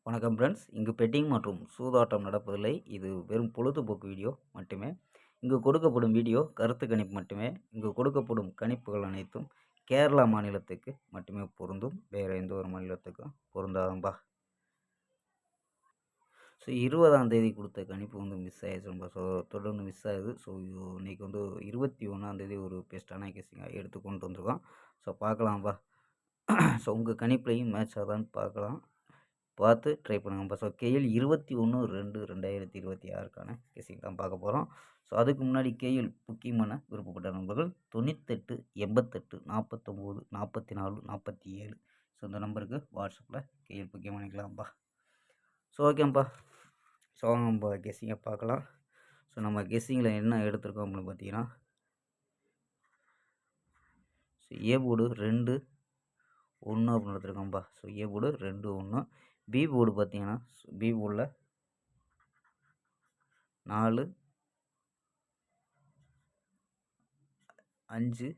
வணக்கம் ஃப்ரெண்ட்ஸ். இங்கு பெட்டிங் மற்றும் சூதாட்டம் நடப்பதில்லை. இது வெறும் பொழுதுபோக்கு வீடியோ மட்டுமே. இங்கு கொடுக்கப்படும் வீடியோ கருத்து கணிப்பு மட்டுமே. இங்கு கொடுக்கப்படும் கணிப்புகள் அனைத்தும் கேரளா மாநிலத்துக்கு மட்டுமே பொருந்தும். வேறு எந்த ஒரு மாநிலத்துக்கும் பொருந்தாதம்பா. ஸோ 20ஆம் தேதி கொடுத்த கணிப்பு மிஸ் ஆயிடுச்சும்பா. ஸோ தொடர்ந்து மிஸ் ஆகுது. ஸோ இன்றைக்கி 21ஆம் தேதி ஒரு பெஸ்ட்டான கெஸ்ஸிங்காக எடுத்து கொண்டு வந்திருக்கோம். ஸோ பார்க்கலாம்ப்பா. ஸோ உங்கள் கணிப்புலையும் மேட்ச் ஆகுதான்னு பார்க்கலாம். பார்த்து ட்ரை பண்ணுங்கப்பா. ஸோ கேஎல் 21/2/2026க்கான கெஸ்ஸிங் தான் பார்க்க போகிறோம். ஸோ அதுக்கு முன்னாடி கேஎல் புக்கிங் பண்ண விருப்பப்பட்ட நண்பர்கள் 98 88 49 44 47 ஸோ இந்த நம்பருக்கு வாட்ஸ்அப்பில் கேஎல் புக்கிங் பண்ணிக்கலாம்ப்பா. ஸோ ஓகேப்பா. ஸோ நம்ம கெஸ்ஸிங்கை பார்க்கலாம். ஸோ நம்ம கெஸ்ஸிங்கில் என்ன எடுத்திருக்கோம் அப்படின்னு பார்த்தீங்கன்னா, ஸோ ஏ போர்டு 2 1 அப்படின்னு எடுத்துருக்கோம்ப்பா. So A board 2 1. B board பார்த்தீங்கன்னா, பி போர்டில் 4 5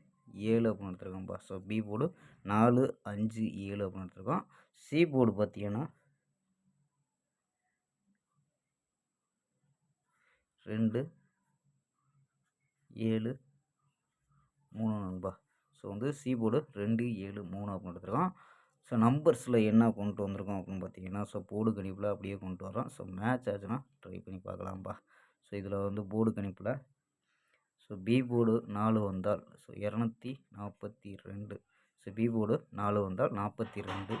7 அப்படின்னு எடுத்துருக்கோம்ப்பா. ஸோ பி போர்டு 4 5 7 அப்படின்னு எடுத்துருக்கோம். சி போர்டு பார்த்தீங்கன்னா 2 7 3 நண்பா. ஸோ சி போர்டு 2 7 3 அப்படின்னு எடுத்துருக்கோம். ஸோ நம்பர்ஸில் என்ன கொண்டு வந்திருக்கோம் அப்படின்னு பார்த்தீங்கன்னா, ஸோ போர்டு கணிப்பில் அப்படியே கொண்டு வரோம். ஸோ மேட்ச் ஆச்சுன்னா ட்ரை பண்ணி பார்க்கலாம்ப்பா. ஸோ இதில் போர்டு கணிப்பில் ஸோ பி போர்டு 4 வந்தால் ஸோ 242. ஸோ பி போர்டு 4 வந்தால் 42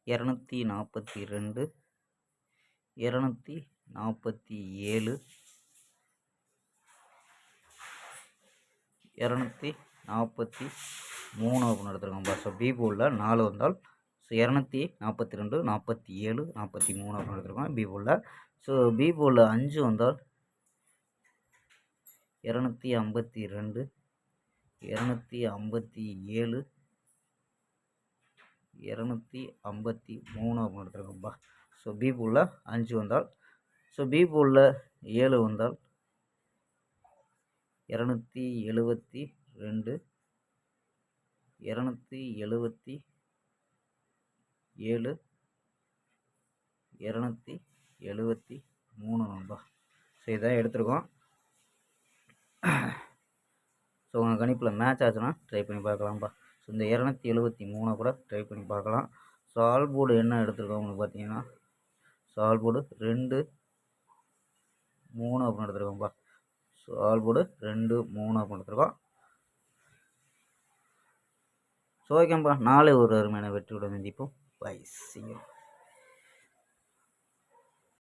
242 247 243 அப்படின்னு எடுத்துருக்கோம்ப்பா. ஸோ பி போர்டில் 4 வந்தால் ஸோ 242 47 43 அப்படின்னு எடுத்துருக்கோம் பி போர்டில். ஸோ பி போர்டில் 5 வந்தால் 252 257 253 அப்படின்னு எடுத்துருக்கோம்ப்பா. ஸோ பி போர்டில் 5 வந்தால் ஸோ பி போர்டில் 7 வந்தால் 272 277 273 நண்பா. ஸோ இதான் எடுத்துருக்கோம். ஸோ உங்கள் கணிப்பில் மேட்ச் ஆச்சுன்னா ட்ரை பண்ணி பார்க்கலாம்ப்பா. ஸோ இந்த 273 கூட ட்ரை பண்ணி பார்க்கலாம். ஸோ ஆல் போர்டு என்ன எடுத்துருக்கோம் உங்களுக்கு பார்த்தீங்கன்னா, ஸோ ஆல் போர்டு 2 3 அப்படின்னு எடுத்துருக்கோம்ப்பா. ஸோ ஆல் போர்டு 2 3 அப்படின்னு எடுத்துருக்கோம். ஸோ ஓகேப்பா. நாளை ஒரு அருமையான வெற்றியுடன் சந்திப்போம். பை. C you.